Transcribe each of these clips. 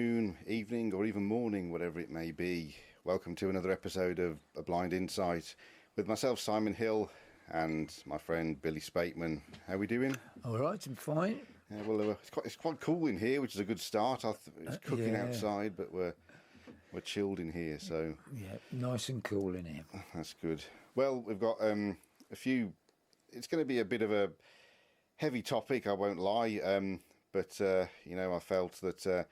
afternoon, evening, or even morning, whatever it may be. Welcome to another episode of A Blind Insight with myself, Simon Hill, and my friend Billy Spateman. How are we doing? All right, I'm fine. Yeah, well, it's quite cool in here, which is a good start. It's cooking outside, but we're chilled in here, so yeah, nice and cool in here. That's good. Well, we've got a few. It's going to be a bit of a heavy topic, I won't lie. But I felt that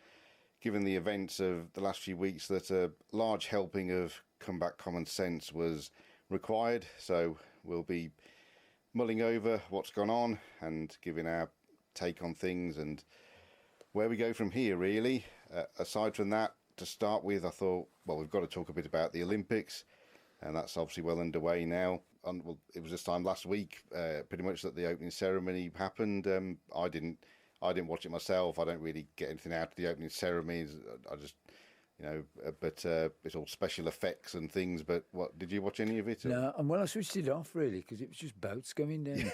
given the events of the last few weeks, that a large helping of comeback common sense was required. So we'll be mulling over what's gone on and giving our take on things and where we go from here, really. Aside from that, to start with, I thought, well, we've got to talk a bit about the Olympics, and that's obviously well underway now. Well, it was this time last week, pretty much, that the opening ceremony happened. I didn't watch it myself. I don't really get anything out of the opening ceremonies. I just, but it's all special effects and things. But what, did you watch any of it? No, and well, I switched it off really because it was just boats going down,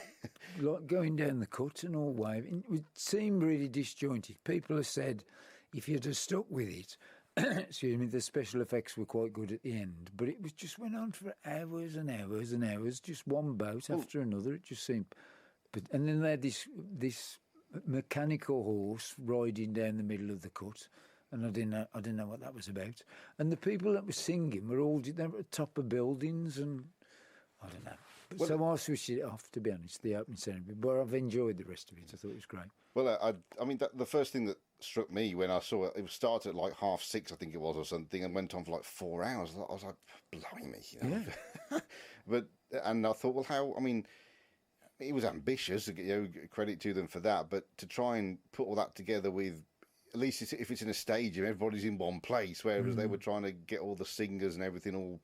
going down the cut and all waving. It would seem really disjointed. People have said if you'd have stuck with it, excuse me, the special effects were quite good at the end, but it was just went on for hours and hours and hours, just one boat after another. It just seemed, and then they had this mechanical horse riding down the middle of the cut, and I didn't know what that was about. And the people that were singing they were at the top of buildings, and I don't know. So I switched it off, to be honest, the opening ceremony. But I've enjoyed the rest of it. I thought it was great. Well, I mean, the first thing that struck me when I saw it started at like 6:30, I think it was, or something, and went on for like 4 hours. I was like, blimey, Yeah. And I thought, well, how? I mean, it was ambitious. Credit to them for that. But to try and put all that together with, at least if it's in a stadium, everybody's in one place. Whereas they were trying to get all the singers and everything all,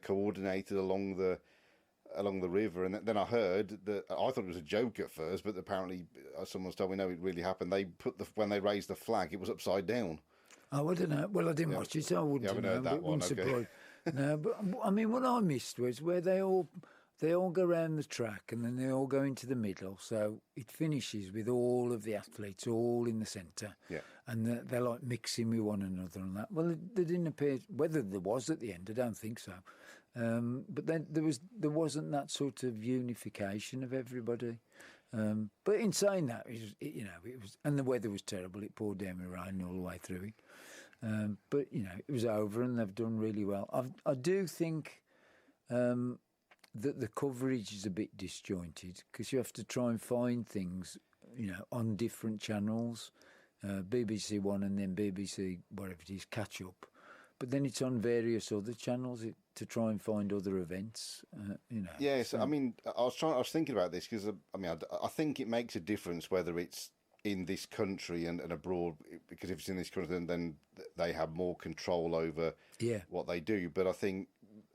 coordinated along the river. And then I heard that, I thought it was a joke at first, but apparently someone's told me no, it really happened. They when they raised the flag, it was upside down. Oh, I don't know. Well, I didn't watch it, so I wouldn't know. That one, okay. No, but I mean, what I missed was where they all go around the track and then they all go into the middle. So it finishes with all of the athletes all in the centre. Yeah. And they're like mixing with one another and that. Well, they didn't appear, whether there was at the end, I don't think so. But then there wasn't that sort of unification of everybody. But in saying that, it was, and the weather was terrible. It poured down with rain all the way through it. But, it was over and they've done really well. I do think that the coverage is a bit disjointed because you have to try and find things, on different channels, BBC One and then BBC, whatever it is, catch up. But then it's on various other channels to try and find other events, Yes, so. I mean, I was thinking about this because, I think it makes a difference whether it's in this country and abroad, because if it's in this country, then they have more control over what they do. But I think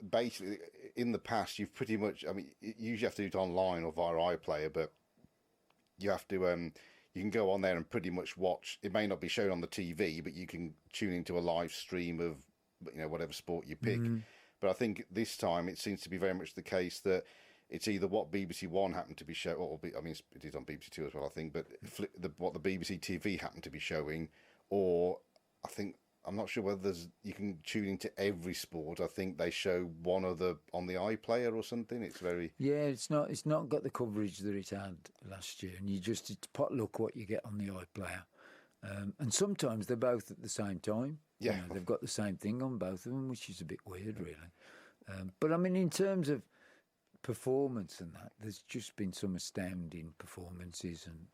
basically in the past, you've pretty much, you usually have to do it online or via iPlayer, but you have to, you can go on there and pretty much watch. It may not be shown on the TV, but you can tune into a live stream of, whatever sport you pick. But I think this time it seems to be very much the case that it's either what BBC One happened to be showing, it is on BBC Two as well, I think, but what the BBC TV happened to be showing, or I'm not sure whether you can tune into every sport. I think they show one other on the iPlayer or something. It's very... Yeah, it's not got the coverage that it had last year, and it's pot luck what you get on the iPlayer. And sometimes they're both at the same time. Yeah. They've got the same thing on both of them, which is a bit weird, really. But, in terms of performance and that, there's just been some astounding performances, and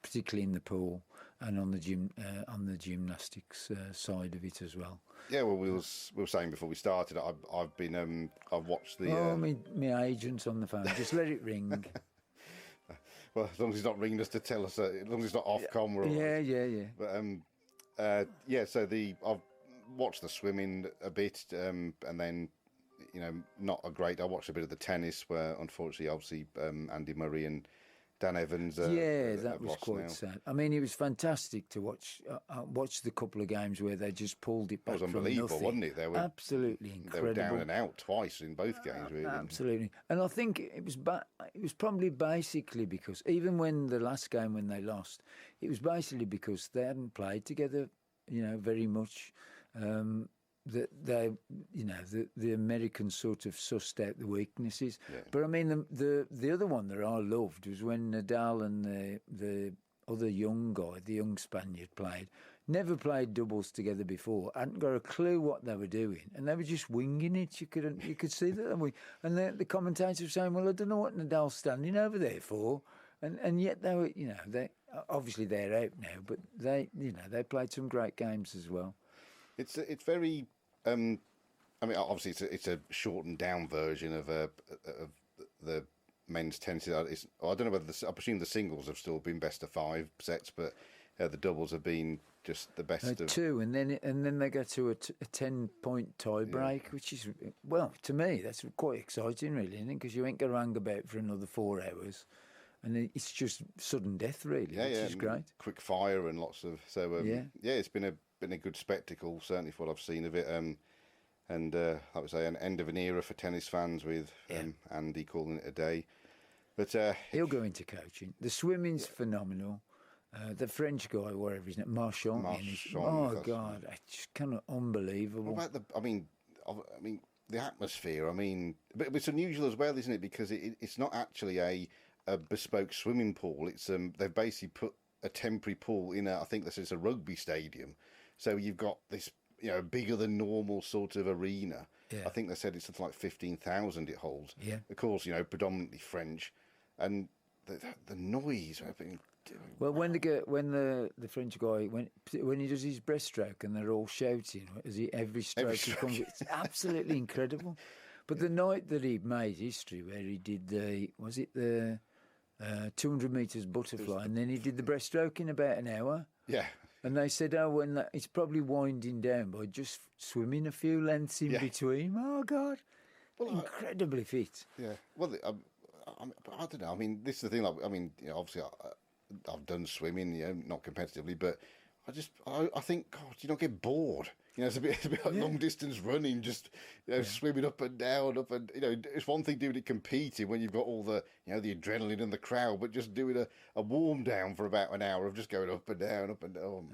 particularly in the pool and on the gymnastics side of it as well. Yeah, well, we were saying before we started, I've watched the... my agent's on the phone. Just let it ring. Well, as long as he's not ringing us to tell us, as long as it's not Ofcom, we're all right. But so I've watched the swimming a bit, and then not a great. I watched a bit of the tennis, where unfortunately, obviously, Andy Murray and Dan Evans. That was quite sad. It was fantastic to watch. Watch the couple of games where they just pulled it back. It was unbelievable, wasn't it? They were absolutely incredible. They were down and out twice in both games, really. Absolutely, and I think it was probably basically because even when the last game when they lost, it was basically because they hadn't played together very much. That they, the Americans sort of sussed out the weaknesses. Yeah. But I mean, the other one that I loved was when Nadal and the other young guy, the young Spaniard, played. Never played doubles together before. Hadn't got a clue what they were doing, and they were just winging it. You could see that. And the commentators were saying, "Well, I don't know what Nadal's standing over there for," and yet they were, they obviously they're out now, but they played some great games as well. It's very. I mean, obviously, it's a shortened down version of the men's tennis. I don't know whether I presume the singles have still been best of 5 sets, but the doubles have been just the best of 2, and then they go to a 10-point tie break, which is, well, to me that's quite exciting, really, isn't it? Because you ain't going to hang about for another 4 hours, and it's just sudden death, really, which is great. Quick fire and lots of it's been a good spectacle, certainly for what I've seen of it. And I would say an end of an era for tennis fans with Andy calling it a day. But he'll go into coaching. The swimming's phenomenal. The French guy, wherever his name, Marchand. Oh God, I just cannot unbelievable. What about the atmosphere? But it's unusual as well, isn't it? Because it's not actually a bespoke swimming pool. It's they've basically put a temporary pool in I think this is a rugby stadium. So you've got this, bigger than normal sort of arena. Yeah. I think they said it's something like 15,000 it holds. Yeah. Of course, predominantly French, and the noise. Well, when the French guy when he does his breaststroke and they're all shouting every stroke he comes, it's absolutely incredible. But the night that he made history, where he did the 200 metres butterfly, and then he did the breaststroke in about an hour. Yeah. And they said, it's probably winding down by just swimming a few lengths in between. Oh, God. Well, incredibly fit. Yeah. Well, I don't know. I mean, this is the thing. Obviously, I've done swimming, not competitively, but I think, God, you don't get bored. It's a bit like long distance running, just swimming up and down, it's one thing doing it competing when you've got all the the adrenaline and the crowd, but just doing a warm down for about an hour of just going up and down, up and down.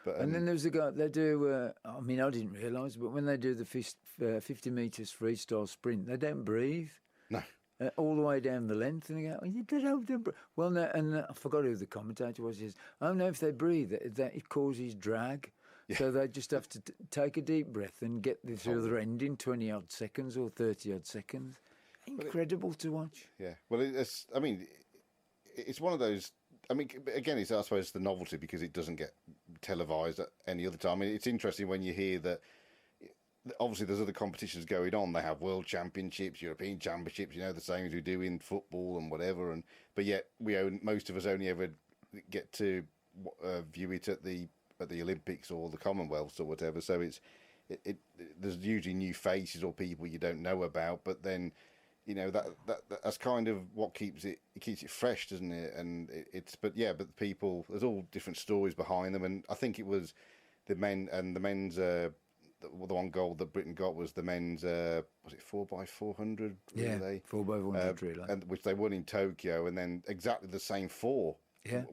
But, and then there's a guy they do. I didn't realise, but when they do the 50 metres freestyle sprint, they don't breathe. No. All the way down the length, and they go, you don't breathe. Well, no, and I forgot who the commentator was. He says, "Oh no, if they breathe, that it causes drag." Yeah. So they just have to take a deep breath and get this other end in 20-odd seconds or 30-odd seconds. Incredible to watch. Yeah. Well, it's one of those. Again, it's, I suppose, the novelty because it doesn't get televised at any other time. It's interesting when you hear that. Obviously, there's other competitions going on. They have world championships, European championships. The same as we do in football and whatever. But yet, most of us only ever get to view it at the Olympics or the Commonwealths or whatever. So there's usually new faces or people you don't know about. But then, that's kind of what keeps it fresh, doesn't it? And but the people, there's all different stories behind them. And I think it was the men's. The one gold that Britain got was the men's, was it 4x400 relay? 4x400 relay. And which they won in Tokyo, and then exactly the same 4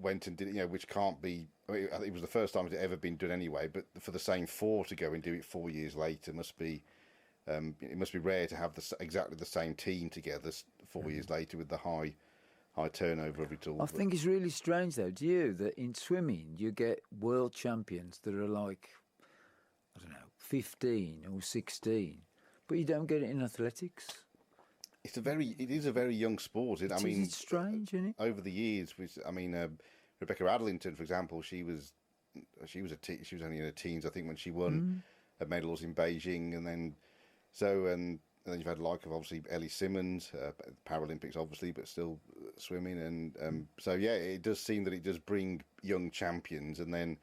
went and did it, which can't be, I think it was the first time it had ever been done anyway, but for the same 4 to go and do it 4 years later must be, it must be rare to have exactly the same team together 4 years later with the high turnover of it all. I think it's really strange, though, do you, that in swimming you get world champions that are like, I don't know, 15 or 16, but you don't get it in athletics. It is a very young sport. It's strange, isn't it? Over the years, Rebecca Adlington, for example, she was only in her teens, I think, when she won her medals in Beijing, and then you've had like of obviously Ellie Simmons, Paralympics obviously, but still swimming, and it does seem that it does bring young champions, and then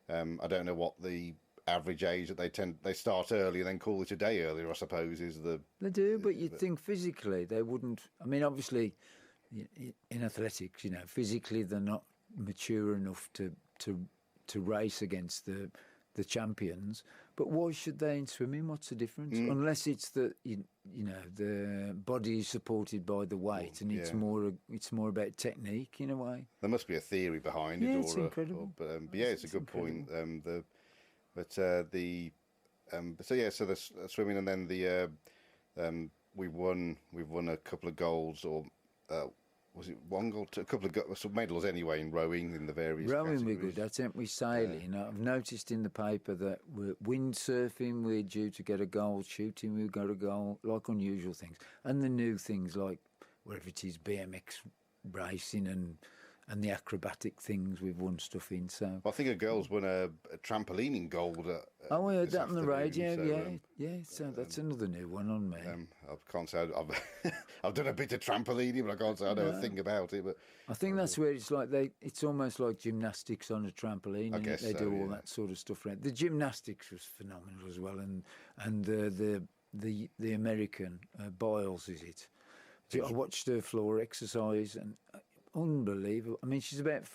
I don't know what the average age that they start early and then call it a day earlier, I suppose, is the... They do, but you'd think physically they wouldn't... obviously, in athletics, physically they're not mature enough to race against the champions, but why should they in swimming? What's the difference? Unless it's that, the body is supported by the weight, and it's more about technique in a way. There must be a theory behind it. It's incredible. But it's a good point. But so the swimming, and then we've won a couple of goals, or was it one goal? A couple of some medals anyway in rowing in the various Rowing we're categories. good, I think we sailing. I've noticed in the paper that we're windsurfing we're due to get a goal, shooting we've got a goal, like unusual things. And the new things like wherever it is, BMX racing and the acrobatic things we've won stuff in. So Well, I think a girl's won a trampolining gold. oh, we heard this that on the radio, afternoon, So that's another new one on me. I can't say I've I've done a bit of trampolining, but I can't say I know a thing about it. But I think that's where it's like it's almost like gymnastics on a trampoline. I And guess they so, do all yeah. that sort of stuff. Around. The gymnastics was phenomenal as well, and the American Biles, is it? I watched her floor exercise and unbelievable. I mean, she's about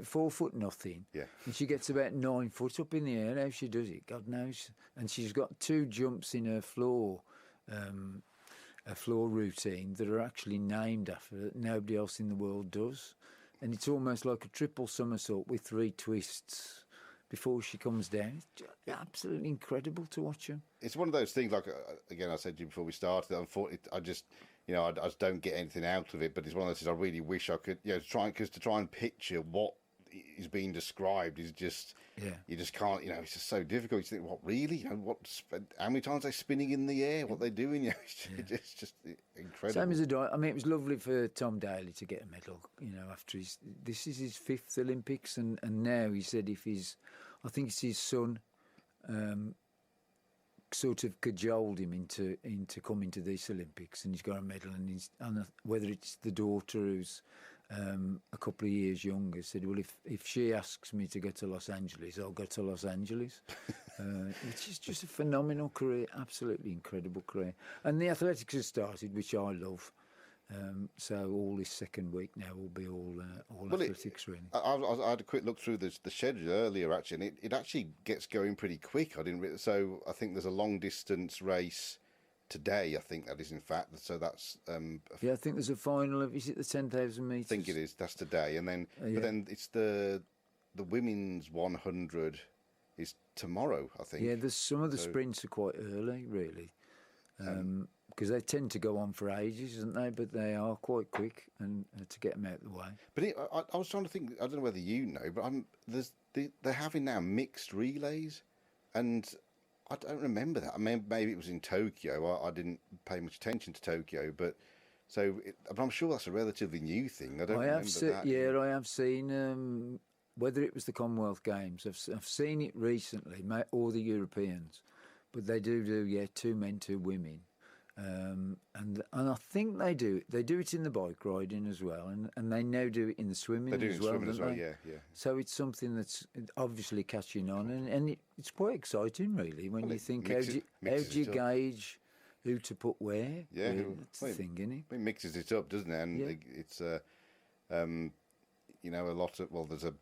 4 foot nothing. Yeah. And she gets about 9 foot up in the air. How she does it, God knows. And she's got 2 jumps in her floor, a floor routine that are actually named after her that nobody else in the world does. And it's almost like a triple somersault with 3 twists before she comes down. It's just absolutely incredible to watch her. it's one of those things. Like again, I said to you before we started. Unfortunately, I just I just don't get anything out of it. But it's one of those things I really wish I could. To try and picture what is being described is just you just can't. It's just so difficult. You think, what really? How many times they're spinning in the air? What they're doing? It's just incredible. Same as I mean, it was lovely for Tom Daly to get a medal. After this is his 5th Olympics, and now he said I think it's his son. Sort of cajoled him into coming to these Olympics, and he's got a medal. And whether it's the daughter who's a couple of years younger, said, "Well, if she asks me to go to Los Angeles, I'll go to Los Angeles," which is just a phenomenal career, absolutely incredible career. And the athletics has started, which I love. So all this second week now will be all athletics, really. I had a quick look through the schedule earlier, actually, and it actually gets going pretty quick. So I think there's a long distance race today. I think that is, in fact. So that's I think there's a final of, is it the 10,000 metres? I think it is. That's today, and then but then it's the women's 100 is tomorrow, I think. Yeah, there's some of the sprints are quite early, really. Because they tend to go on for ages, don't they? But they are quite quick, and to get them out of the way. But I was trying to think. I don't know whether you know, but they're having now mixed relays, and I don't remember that. I mean, maybe it was in Tokyo. I didn't pay much attention to Tokyo, but I'm sure that's a relatively new thing. I don't remember that. Yeah, I have seen whether it was the Commonwealth Games. I've seen it recently, or the Europeans, but they do 2 men, 2 women. And I think they do it in the bike riding as well, and they now do it in the swimming They do as well. swimming as well, they? yeah. So it's something that's obviously catching on, and it's quite exciting, really, when you think how do you gauge who to put where? Yeah, that's the thing, isn't it? It mixes it up, doesn't it? And it's a lot of there's a,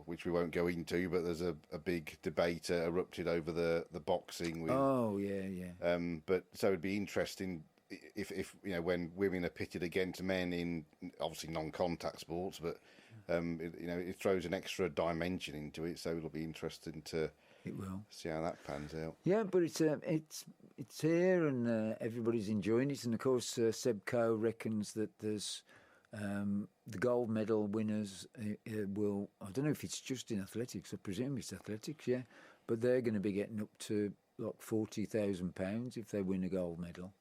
which we won't go into, but there's a big debate erupted over the boxing. But so it'd be interesting if when women are pitted against men in obviously non-contact sports, but it throws an extra dimension into it. So it'll be interesting to see how that pans out. Yeah, but it's here, and everybody's enjoying it. And of course, Seb Coe reckons that there's. The gold medal winners will, I don't know if it's just in athletics, I presume it's athletics, yeah, but they're going to be getting up to like £40,000 if they win a gold medal.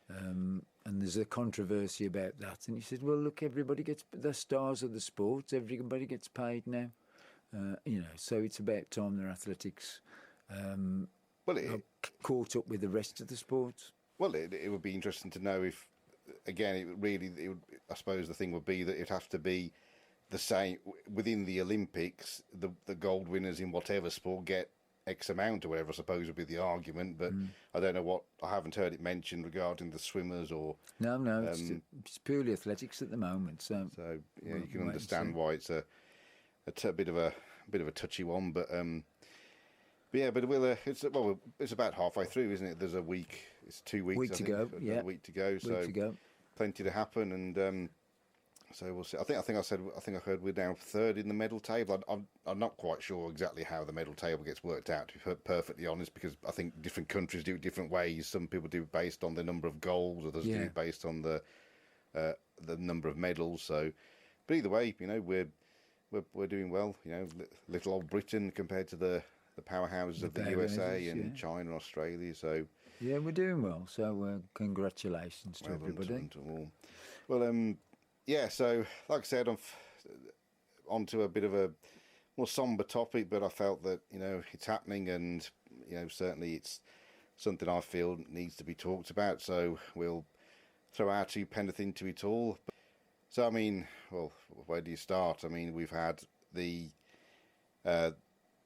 And there's a controversy about that. And he said, well, look, everybody gets, the stars of the sports, everybody gets paid now. So it's about time their athletics caught up with the rest of the sports. Well, it would be interesting to know if, again, I suppose the thing would be that it'd have to be the same within the Olympics. The gold winners in whatever sport get X amount or whatever, I suppose would be the argument. But I don't know I haven't heard it mentioned regarding the swimmers or. No, it's purely athletics at the moment. So you can understand why it's a bit of a touchy one, but. It's about halfway through, isn't it? There's a week. It's 2 weeks. Week to go. A week to go. So plenty to happen, and So we'll see. I think I heard we're now third in the medal table. I'm not quite sure exactly how the medal table gets worked out, to be perfectly honest, because I think different countries do it different ways. Some people do it based on the number of goals, others do it based on the number of medals. So, but either way, you know, we're doing well. You know, little old Britain compared to the powerhouses of the USA and China and Australia. So yeah, we're doing well. So congratulations to everybody. Well, yeah. So like I said, I'm onto a bit of a more somber topic, but I felt that, you know, it's happening, and, you know, certainly it's something I feel needs to be talked about. So we'll throw our two penneth into it all. So I mean, well, where do you start? I mean, we've had the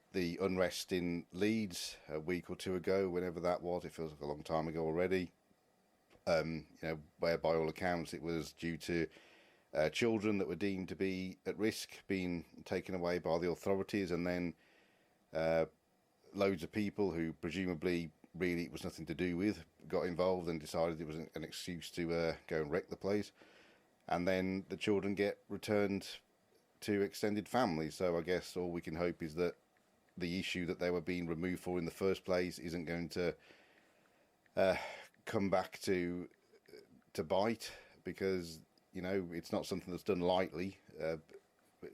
unrest in Leeds a week or two ago, whenever that was. It feels like a long time ago already. You know, where by all accounts it was due to children that were deemed to be at risk being taken away by the authorities, and then loads of people who presumably really it was nothing to do with got involved and decided it was an excuse to go and wreck the place. And then the children get returned to extended families. So I guess all we can hope is that the issue that they were being removed for in the first place isn't going to come back to bite, because, you know, it's not something that's done lightly.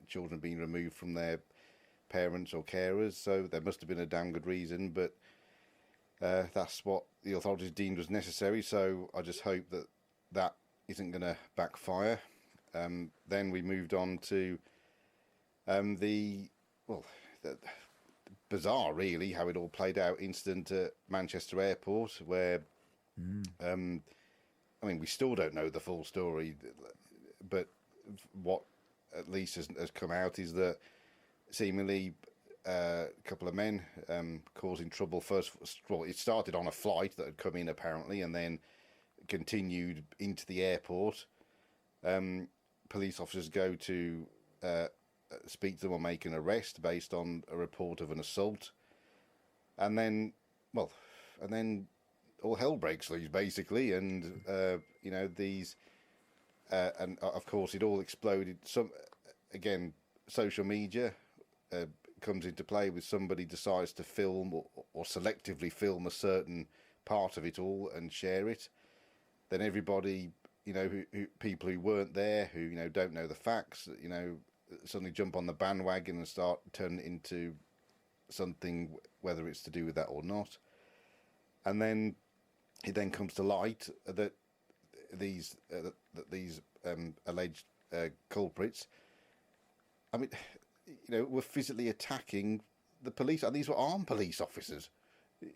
Children being removed from their parents or carers, so there must have been a damn good reason, but that's what the authorities deemed was necessary. So I just hope that that isn't going to backfire. Then we moved on to the bizarre, really, how it all played out incident at Manchester Airport, where I mean, we still don't know the full story, but what at least has come out is that seemingly a couple of men causing trouble. First, well, it started on a flight that had come in apparently, and then continued into the airport. Police officers go to speak to them or make an arrest based on a report of an assault, and then all hell breaks loose, basically, and you know, these and of course it all exploded. Again, social media comes into play with somebody decides to film or selectively film a certain part of it all and share it. Then everybody, you know, who people who weren't there, who, you know, don't know the facts, you know, suddenly jump on the bandwagon and start turning it into something, whether it's to do with that or not. And then it then comes to light that these alleged culprits, I mean, you know, were physically attacking the police, and these were armed police officers.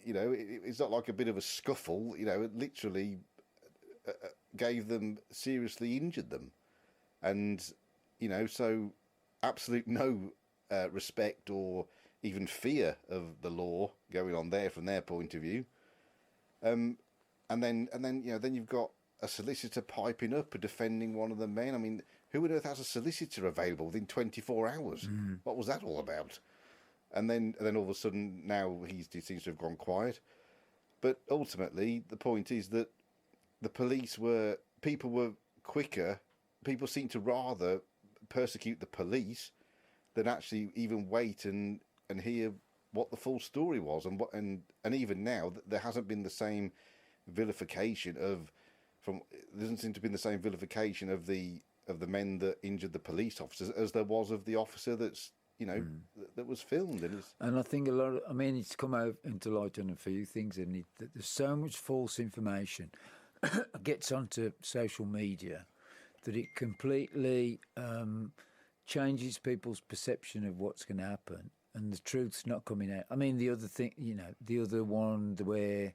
You know, it's not like a bit of a scuffle. You know, it literally gave them, seriously injured them, and, you know, so absolute no respect or even fear of the law going on there from their point of view. And then you know, then you've got a solicitor piping up and defending one of the men. I mean, who on earth has a solicitor available within 24 hours? What was that all about? And then all of a sudden now he seems to have gone quiet. But ultimately, the point is that the people were quicker. People seem to rather persecute the police than actually even wait and hear what the full story was, and even now there hasn't been the same vilification there doesn't seem to have been the same vilification of the men that injured the police officers as there was of the officer that's, you know, that was filmed. And I think it's come out into light on a few things, and that there's so much false information gets onto social media that it completely changes people's perception of what's going to happen, and the truth's not coming out. I mean, the other thing, you know, the other one where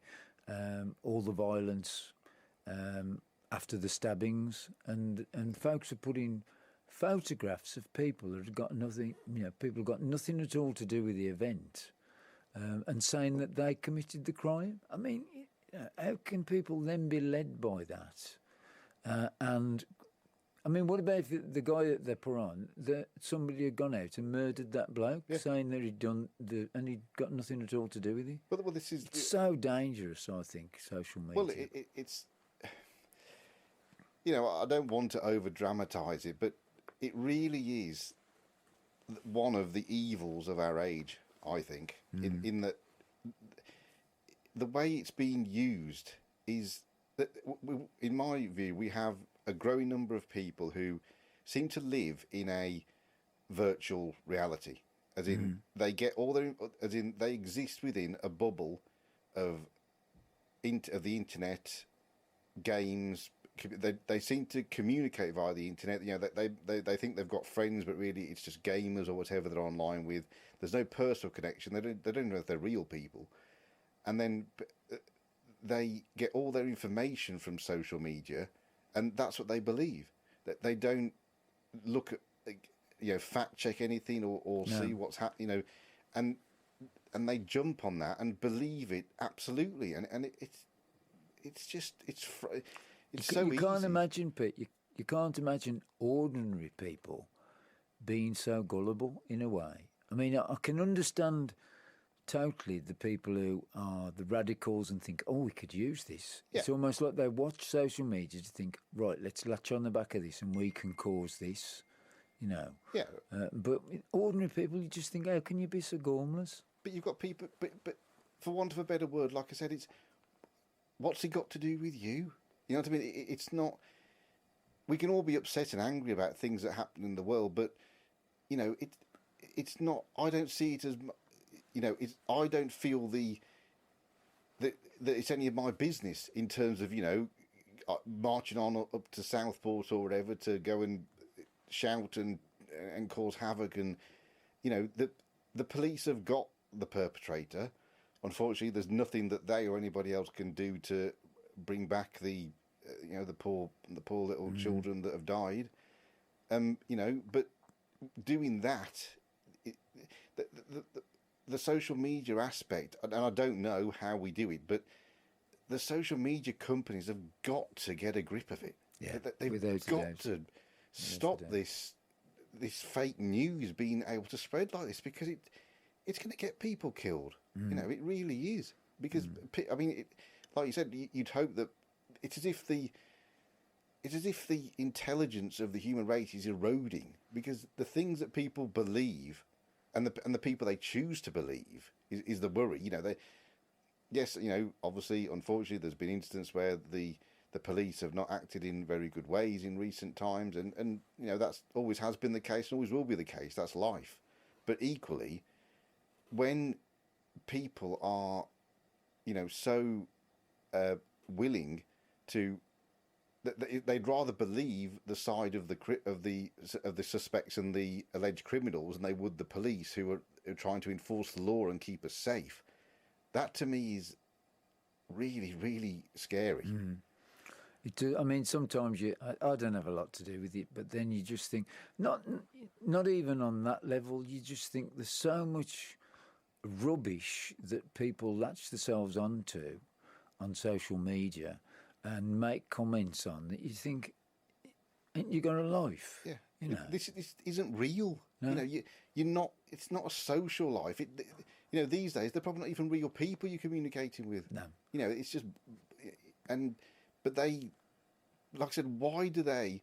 all the violence after the stabbings, and folks are putting photographs of people that have got nothing, you know, people have got nothing at all to do with the event, and saying that they committed the crime. I mean, how can people then be led by that? And I mean, what about if the guy that they put on, that somebody had gone out and murdered that bloke, saying that he'd done and he'd got nothing at all to do with it? Well, it's so dangerous, I think, social media. Well, it's I don't want to over dramatize it, but it really is one of the evils of our age, I think, in that the way it's being used is that, in my view, we have a growing number of people who seem to live in a virtual reality, as in they get all their, as in they exist within a bubble of of the internet, games. They seem to communicate via the internet. They think they've got friends, but really it's just gamers or whatever they're online with. There's no personal connection. They don't know if they're real people, and then they get all their information from social media, and that's what they believe. That they don't look at, fact check anything or see what's happening, and they jump on that and believe it absolutely, and it's just it's so easy. You can't imagine, Pete. You can't imagine ordinary people being so gullible in a way. I mean, I can understand totally the people who are the radicals and think, oh, we could use this. Yeah. It's almost like they watch social media to think, right, let's latch on the back of this and we can cause this, Yeah. But ordinary people, you just think, how can you be so gormless? But you've got people, but for want of a better word, like I said, it's what's it got to do with you? You know what I mean? It's not. We can all be upset and angry about things that happen in the world, but it's not. I don't see it as, I don't feel that it's any of my business in terms of marching on up to Southport or whatever to go and shout and cause havoc, and the police have got the perpetrator. Unfortunately, there's nothing that they or anybody else can do to bring back the poor little children that have died. But doing that, the social media aspect, and I don't know how we do it, but the social media companies have got to get a grip of it. Yeah, they've got to stop this fake news being able to spread like this, because it's going to get people killed. It really is, because I mean, like you said, you'd hope that it's as if the intelligence of the human race is eroding, because the things that people believe and the people they choose to believe is the worry. Obviously, unfortunately, there's been instances where the police have not acted in very good ways in recent times, and that's always has been the case and always will be the case. That's life. But equally, when people are, so willing to, they'd rather believe the side of the suspects and the alleged criminals than they would the police who are trying to enforce the law and keep us safe. That to me is really, really scary. I mean, sometimes I don't have a lot to do with it, but then you just think, not even on that level, you just think there's so much rubbish that people latch themselves onto on social media and make comments on that you think, ain't you got a life? Yeah. This isn't real. No. You're not. It's not a social life. These days they're probably not even real people you're communicating with. No. It's just, but they, like I said, why do they?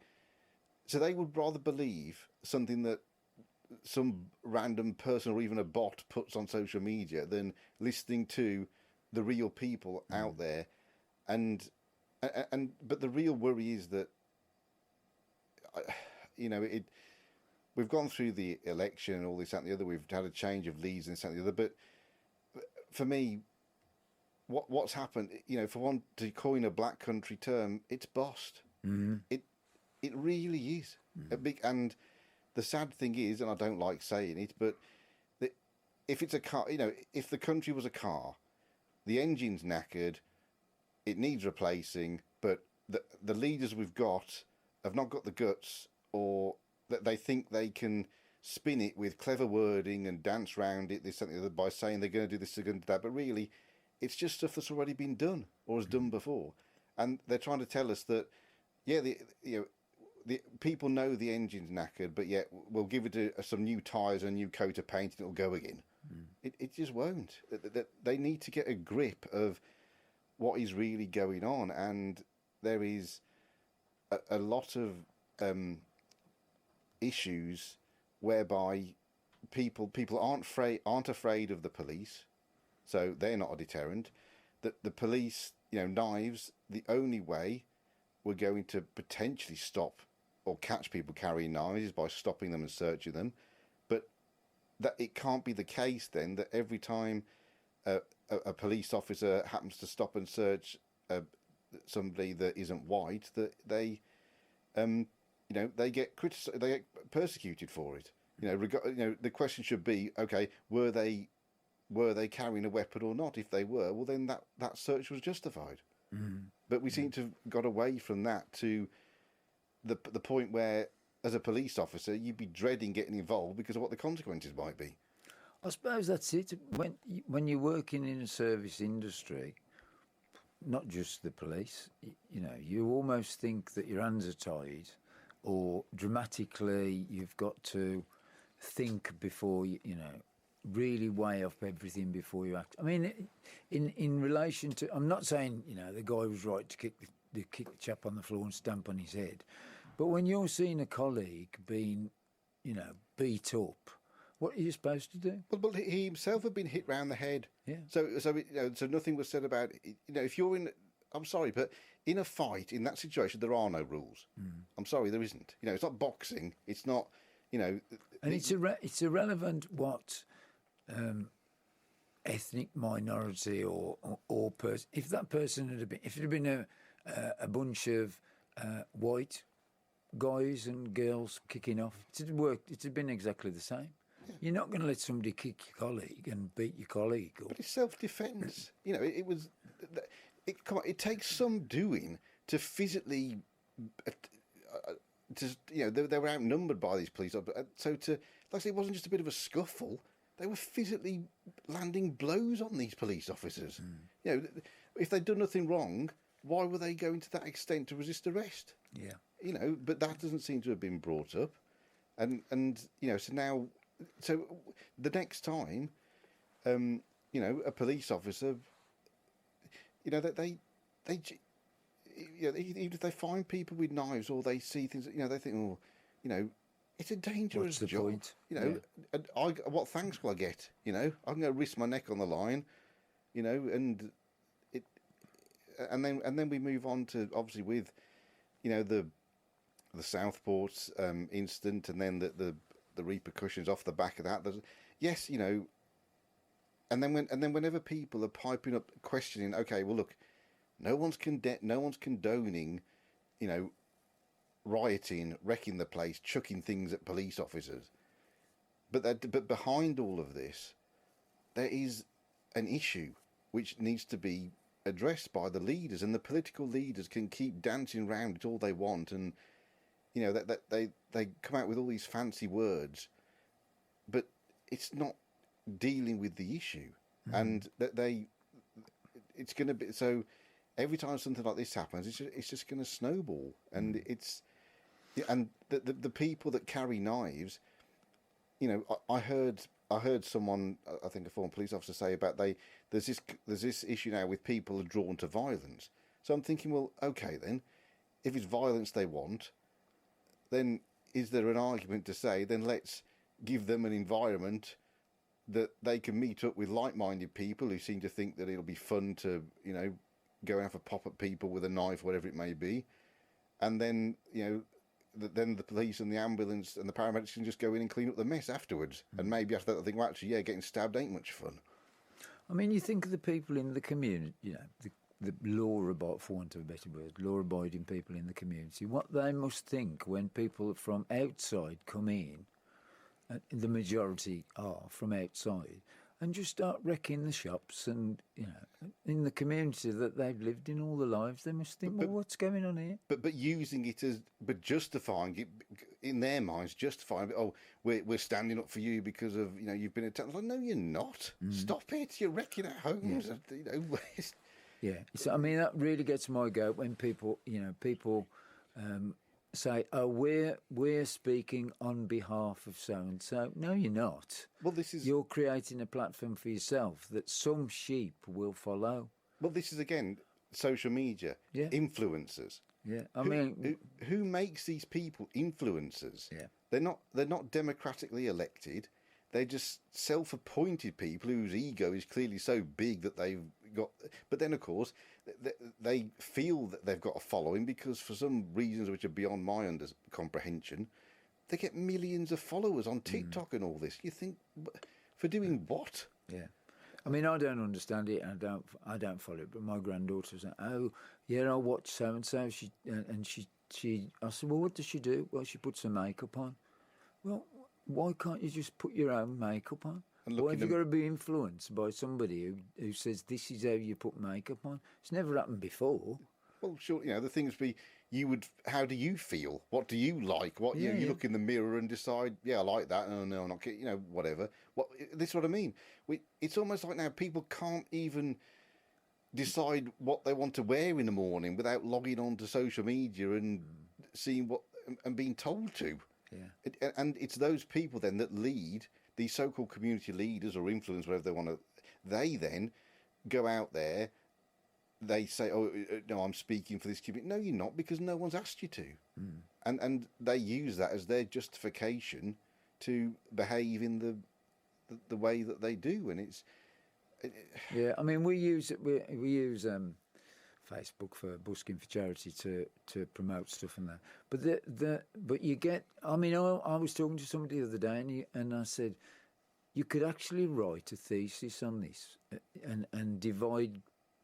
So they would rather believe something that some random person or even a bot puts on social media than listening to the real people out there, but the real worry is that we've gone through the election and all this, that and the other. We've had a change of leads and this, that and the other. But for me, what's happened, for one to coin a black country term, it's bossed. It really is a big. And the sad thing is, and I don't like saying it, but if it's a car, if the country was a car, the engine's knackered, it needs replacing, but the leaders we've got have not got the guts, or that they think they can spin it with clever wording and dance round it, this, something by saying they're going to do this, they're going to do that, but really, it's just stuff that's already been done or was done before, and they're trying to tell us that, the people know the engine's knackered, but yet we'll give it some new tyres and a new coat of paint and it'll go again. It just won't. They need to get a grip of what is really going on, and there is a lot of issues whereby people aren't afraid of the police, so they're not a deterrent. That the police, knives, the only way we're going to potentially stop or catch people carrying knives is by stopping them and searching them. But that it can't be the case then that every time a police officer happens to stop and search somebody that isn't white, that they they get they get persecuted for it. The question should be, okay, were they carrying a weapon or not? If they were, well, then that search was justified. But we seem to have got away from that to the point where, as a police officer, you'd be dreading getting involved because of what the consequences might be. I suppose that's it. When you're working in a service industry, not just the police, you almost think that your hands are tied, or dramatically you've got to think before really weigh up everything before you act. I mean, in relation to, I'm not saying the guy was right to kick the chap on the floor and stamp on his head, but when you're seeing a colleague being beat up, what are you supposed to do? Well, he himself had been hit round the head. Yeah. So nothing was said about it. If you're in, I'm sorry, but in a fight in that situation, there are no rules. I'm sorry, there isn't. It's not boxing. It's not. And it's irrelevant what ethnic minority or person. If that person if it had been a bunch of white guys and girls kicking off, it had been exactly the same. Yeah. You're not going to let somebody kick your colleague and beat your colleague. But it's self-defence. It takes some doing to physically. They were outnumbered by these police. So like I say, it wasn't just a bit of a scuffle. They were physically landing blows on these police officers. If they'd done nothing wrong, why were they going to that extent to resist arrest? Yeah. But that doesn't seem to have been brought up. And so now, so the next time, a police officer, that they even if they find people with knives or they see things, they think, it's a dangerous job. Point? And what thanks will I get? I'm going to risk my neck on the line, and then we move on to obviously with, the Southport incident, and then the repercussions off the back of that. Yes, and then whenever people are piping up, questioning, okay, well look, no one's condoning, rioting, wrecking the place, chucking things at police officers. But behind all of this, there is an issue which needs to be addressed by the leaders, and the political leaders can keep dancing around it all they want, and that they come out with all these fancy words, but it's not dealing with the issue, and that it's going to be so. Every time something like this happens, it's just going to snowball, and the people that carry knives, I heard someone, I think a former police officer, say about there's this issue now with people are drawn to violence. So I'm thinking, well, okay then, if it's violence they want, then is there an argument to say then let's give them an environment that they can meet up with like-minded people who seem to think that it'll be fun to go and have a pop at people with a knife, whatever it may be, and then then the police and the ambulance and the paramedics can just go in and clean up the mess afterwards. And maybe after that they think, well, actually, getting stabbed ain't much fun. I mean, you think of the people in the community, the law-abiding, for want of a better word, law-abiding people in the community, what they must think when people from outside come in, and the majority are from outside, and just start wrecking the shops and, in the community that they've lived in all their lives, they must think, well, what's going on here? But using it but justifying it, in their minds, justifying it, oh, we're standing up for you because of, you've been attacked. Like, no, you're not. Stop it. You're wrecking our homes. Yeah. Yeah. So, I mean, that really gets my goat when people, say, oh, we're speaking on behalf of so-and-so. No, you're not. Well, you're creating a platform for yourself that some sheep will follow. Well, this is, again, social media, influencers. Yeah, I mean, Who makes these people influencers? yeah, They're not democratically elected. They're just self-appointed people whose ego is clearly so big that they've got. But then, of course, they feel that they've got a following because, for some reasons which are beyond my comprehension, they get millions of followers on TikTok and all this. You think, for doing what? yeah. I mean, I don't understand it. I don't follow it. But my granddaughter was like, "Oh, yeah, I watch so and so." She. I said, "Well, what does she do?" "Well, she puts her makeup on." Well, why can't you just put your own makeup on? And Why have you got to be influenced by somebody who says this is how you put makeup on? It's never happened before. Well, sure. The things be you would. How do you feel? What do you like? What Yeah, you yeah. look in the mirror and decide. Yeah, I like that. Oh no, I'm not. Whatever. This is what I mean. It's almost like now people can't even decide what they want to wear in the morning without logging on to social media and seeing what and being told to. Yeah. And it's those people then that lead these so-called community leaders or influence, whatever they want to. They then go out there. They say, "Oh no, I'm speaking for this community." No, you're not, because no one's asked you to. And they use that as their justification to behave in the way that they do, and it's. Yeah, I mean, we use Facebook for busking for charity to promote stuff and that. But you get. I mean, I was talking to somebody the other day, and I said, you could actually write a thesis on this and divide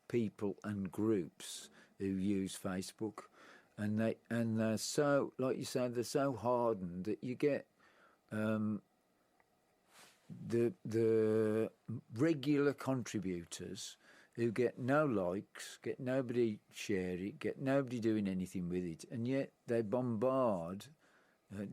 people and groups who use Facebook, and they're so, like you say, they're so hardened that you get. The regular contributors who get no likes, get nobody share it, get nobody doing anything with it, and yet they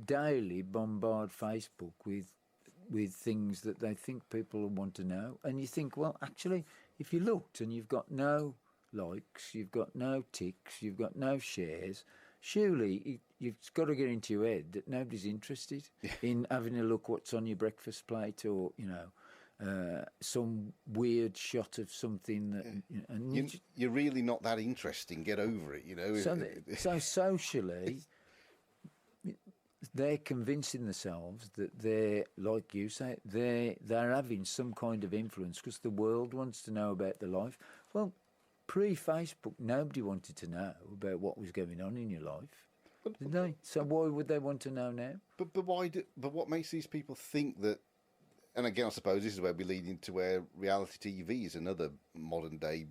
daily bombard Facebook with things that they think people will want to know. And you think, well, actually, if you looked and you've got no likes, you've got no ticks, you've got no shares, surely you've got to get into your head that nobody's interested in having a look what's on your breakfast plate, or some weird shot of something that. And you're really not that interesting. Get over it. So socially, they're convincing themselves that they're, like you say, they're having some kind of influence because the world wants to know about their life. Well, pre-Facebook, nobody wanted to know about what was going on in your life, did they? So why would they want to know now? But why? But what makes these people think that? And again, I suppose this is where we lead into where reality TV is another modern day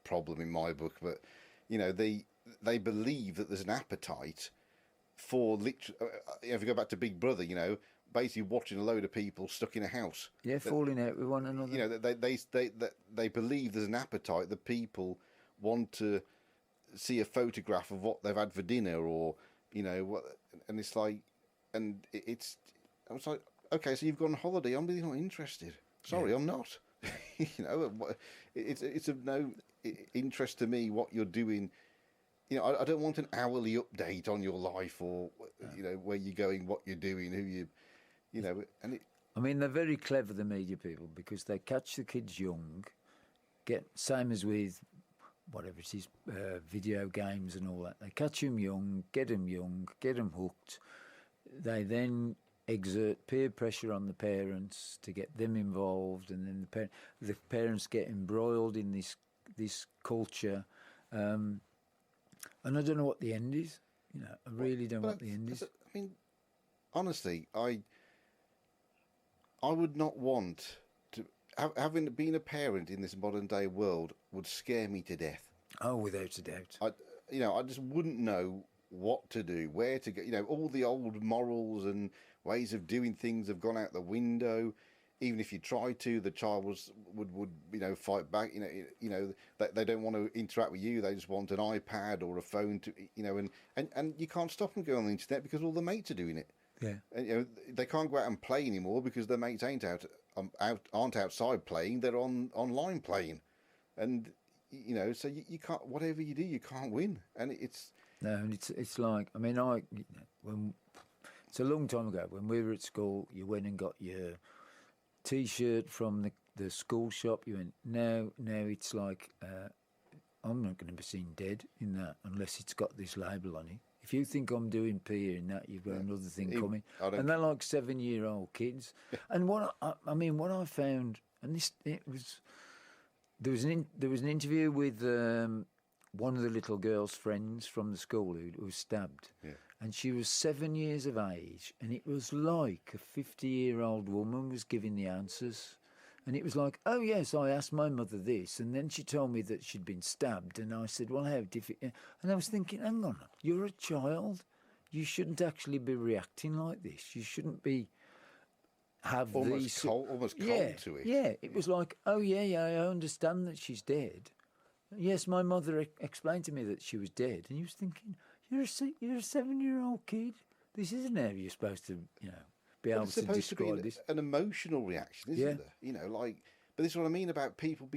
problem in my book. But they believe that there's an appetite for if you go back to Big Brother, basically watching a load of people stuck in a house. Yeah, falling out with one another. They believe there's an appetite that people want to see a photograph of what they've had for dinner, or what, and it's like, and it's. I was like, okay, so you've gone on holiday. I'm really not interested. Sorry, I'm not. It's of no interest to me what you're doing. I don't want an hourly update on your life, or where you're going, what you're doing, who you. And I mean, they're very clever, the media people, because they catch the kids young, same as with whatever it is, video games and all that. They catch them young, get them hooked. They then exert peer pressure on the parents to get them involved, and then the parents get embroiled in this culture. And I don't know what the end is. I really don't know what the end is. I mean, honestly, I would not want to. Having been a parent in this modern day world would scare me to death. Oh, without a doubt. I just wouldn't know what to do, where to go. All the old morals and ways of doing things have gone out the window. Even if you try to, the child would fight back. They don't want to interact with you. They just want an iPad or a phone to, and you can't stop them going on the internet because all the mates are doing it. Yeah. And, they can't go out and play anymore because their mates aren't outside playing. They're online playing, and so you can't. Whatever you do, you can't win. And it's it's like, I mean, when it's a long time ago when we were at school, you went and got your T-shirt from the school shop. You went now it's like I'm not going to be seen dead in that unless it's got this label on it. If you think I'm doing P in that, you've got another thing coming. And they're like 7-year-old kids. And what I found, and there was an interview with one of the little girl's friends from the school who was stabbed. Yeah. And she was 7 years of age, and it was like a 50-year-old woman was giving the answers. And it was like, oh, yes, I asked my mother this, and then she told me that she'd been stabbed, and I said, well, how difficult. And I was thinking, hang on, you're a child. You shouldn't actually be reacting like this. You shouldn't be... almost cold to it. Yeah, it was like, oh, yeah, I understand that she's dead. Yes, my mother explained to me that she was dead. And you was thinking, you're a 7-year-old kid. This isn't how you're supposed to, be able to describe this. An emotional reaction, isn't there? But this is what I mean about people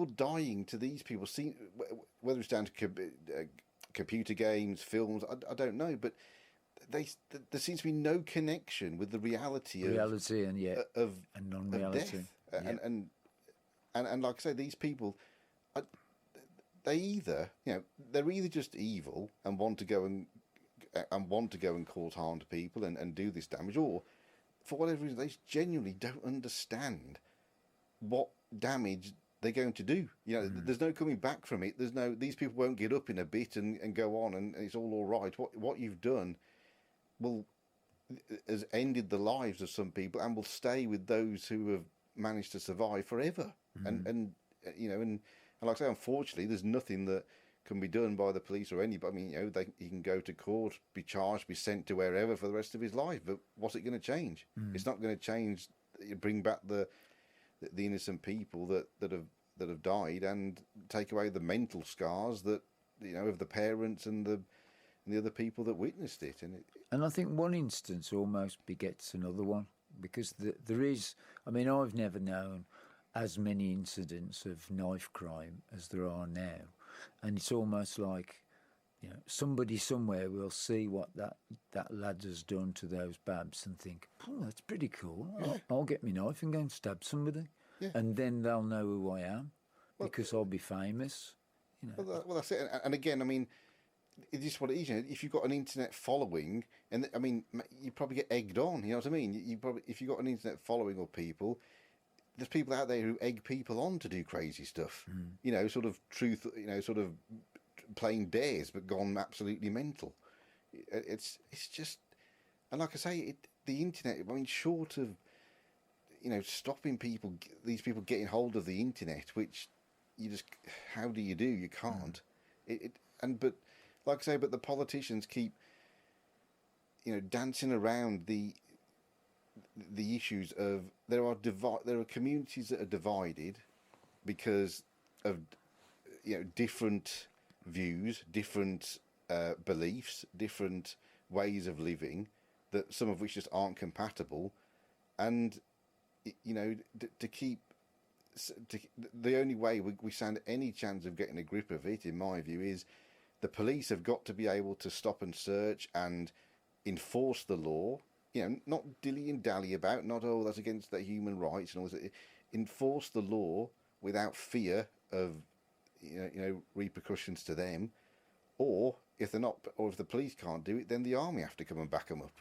dying to these people. Whether it's down to computer games, films, I don't know, but there seems to be no connection with the reality of non-reality, of death. And like I say, these people, they're either just evil and want to go and cause harm to people and do this damage, or for whatever reason they genuinely don't understand what damage they're going to do. There's no coming back from it. These people won't get up in a bit and go on and it's all right. What you've done has ended the lives of some people and will stay with those who have managed to survive forever. And like I say, unfortunately, there's nothing that can be done by the police or anybody. He can go to court, be charged, be sent to wherever for the rest of his life. But what's it going to change? It's not going to change. Bring back the innocent people that have died and take away the mental scars that of the parents and the other people that witnessed it. And I think one instance almost begets another one, because there is. I've never known as many incidents of knife crime as there are now. And it's almost like, somebody somewhere will see what that lad has done to those babs and think, oh, that's pretty cool. I'll get my knife and go and stab somebody. Yeah. And then they'll know who I am because I'll be famous. Well, that's it. And again, it's just what it is. If you've got an internet following, and you probably get egged on. You know what I mean? If you've got an internet following of people, there's people out there who egg people on to do crazy stuff. Sort of truth. Sort of playing dares, but gone absolutely mental. It's just, and like I say, the internet. Short of stopping these people getting hold of the internet, which how do? You can't. But like I say, but the politicians keep dancing around the issues of there are communities that are divided because of different views, different beliefs, different ways of living, that some of which just aren't compatible, and to keep the only way we stand any chance of getting a grip of it, in my view, is the police have got to be able to stop and search and enforce the law. Not dilly and dally about, not that's against their human rights and all this. Enforce the law without fear of repercussions to them, or if they're not, or if the police can't do it, then the army have to come and back them up.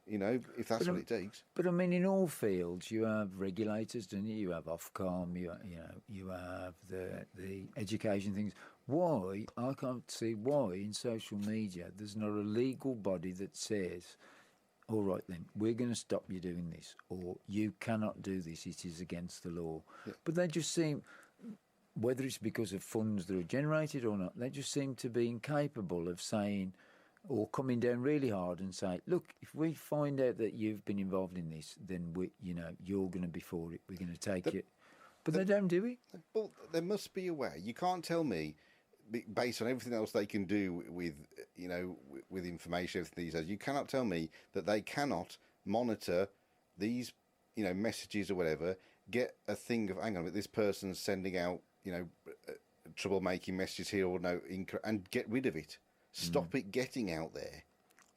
If that's what it takes. But in all fields you have regulators, don't you? You have Ofcom, you have the education things. Why I can't see why in social media there's not a legal body that says, all right then, we're going to stop you doing this, or you cannot do this, it is against the law. Yeah. But they just seem, whether it's because of funds that are generated or not, they just seem to be incapable of saying, or coming down really hard and say, look, if we find out that you've been involved in this, then you're going to be for it, we're going to take it. But they don't do it. Well, there must be a way. You can't tell me, based on everything else they can do with information, everything these days, you cannot tell me that they cannot monitor these, messages or whatever, get a thing of, hang on, this person's sending out, troublemaking messages here or no, and get rid of it. Stop it getting out there.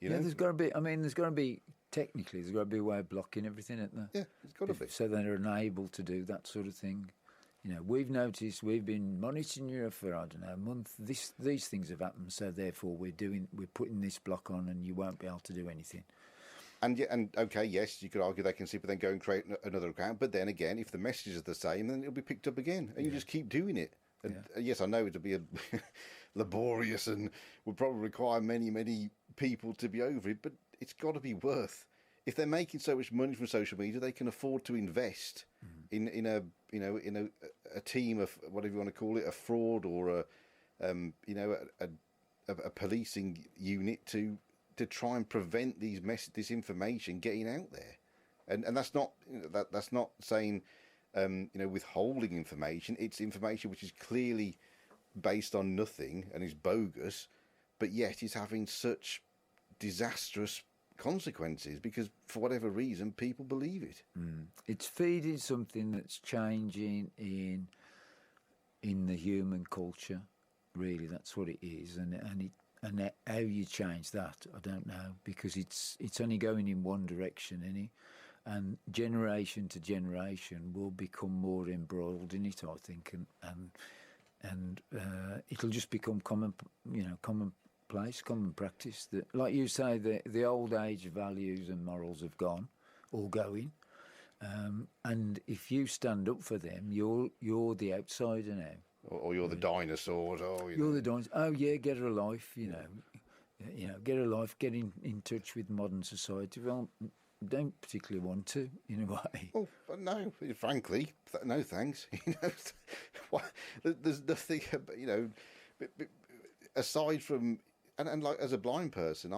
There's got to be. Technically, there's got to be a way of blocking everything, isn't there? Yeah, it's got to be. So they're unable to do that sort of thing. You know, we've noticed, we've been monitoring you for, I don't know, a month. These things have happened, so therefore we're putting this block on, and you won't be able to do anything. And yeah, and okay, yes, you could argue they can see, but then go and create another account. But then again, if the messages are the same, then it'll be picked up again, and you just keep doing it. And yes, I know it'll be a laborious and would probably require many people to be over it, but it's got to be worth. If they're making so much money from social media, they can afford to invest in a team of whatever you want to call it, a fraud or a policing unit to try and prevent this information getting out there, and that's not that's not saying withholding information. It's information which is clearly based on nothing and is bogus, but yet is having such disastrous consequences because for whatever reason people believe it. It's feeding something that's changing in the human culture. Really, that's what it is, and how you change that, I don't know, because it's only going in one direction, isn't it? And generation to generation will become more embroiled in it, I think, and it'll just become commonplace, common practice. That, like you say, the old age values and morals have gone, or going, and if you stand up for them, you're the outsider now. Or you're the dinosaurs. You're the dinosaurs. Oh yeah, get a life. You know, get a life. Get in touch with modern society. Well, don't particularly want to, in a way. Oh no, frankly, no thanks. There's nothing, aside from and like as a blind person,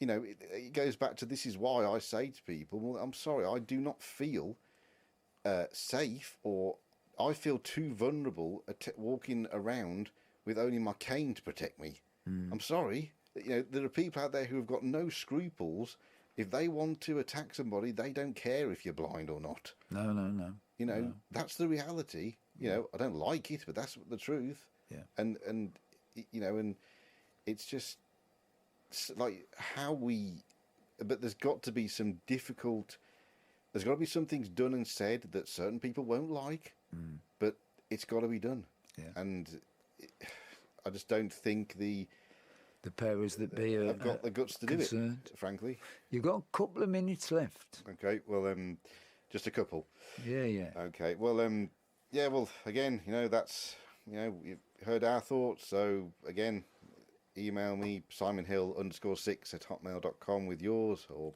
it goes back to this is why I say to people, well, I'm sorry, I do not feel safe, or I feel too vulnerable walking around with only my cane to protect me. I'm sorry. There are people out there who have got no scruples. If they want to attack somebody, they don't care if you're blind or not. No. That's the reality. I don't like it, but that's the truth. Yeah. And it's just like but there's got to be some there's got to be some things done and said that certain people won't like, but it's got to be done. Yeah. And I just don't think the powers that be have got the guts to concerned. do it, frankly. You've got a couple of minutes left. Okay, well, just a couple. Yeah. Okay, well, well, again, that's, you've heard our thoughts, so, again, email me, simonhill_6@hotmail.com with yours, or,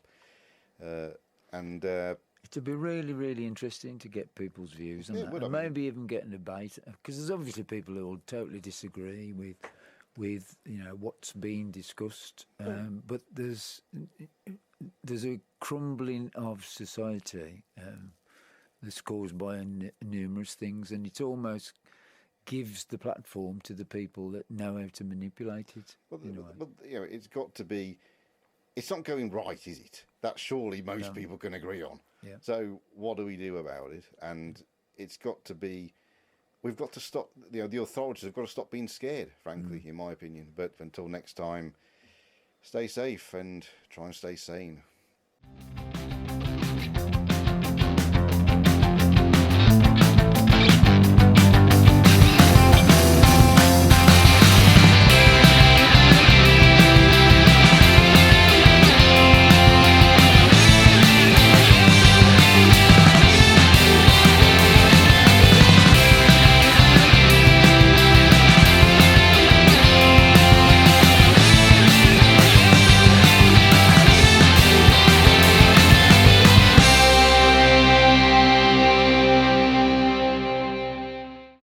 it'll be really, really interesting to get people's views on that, and maybe even get a debate, because there's obviously people who will totally disagree with what's being discussed, but there's a crumbling of society that's caused by numerous things, and it almost gives the platform to the people that know how to manipulate it. Well, it's got to be. It's not going right, is it? That surely most people can agree on. Yeah. So what do we do about it? And it's got to be. We've got to stop. The authorities have got to stop being scared, frankly, in my opinion. But until next time, stay safe and try and stay sane.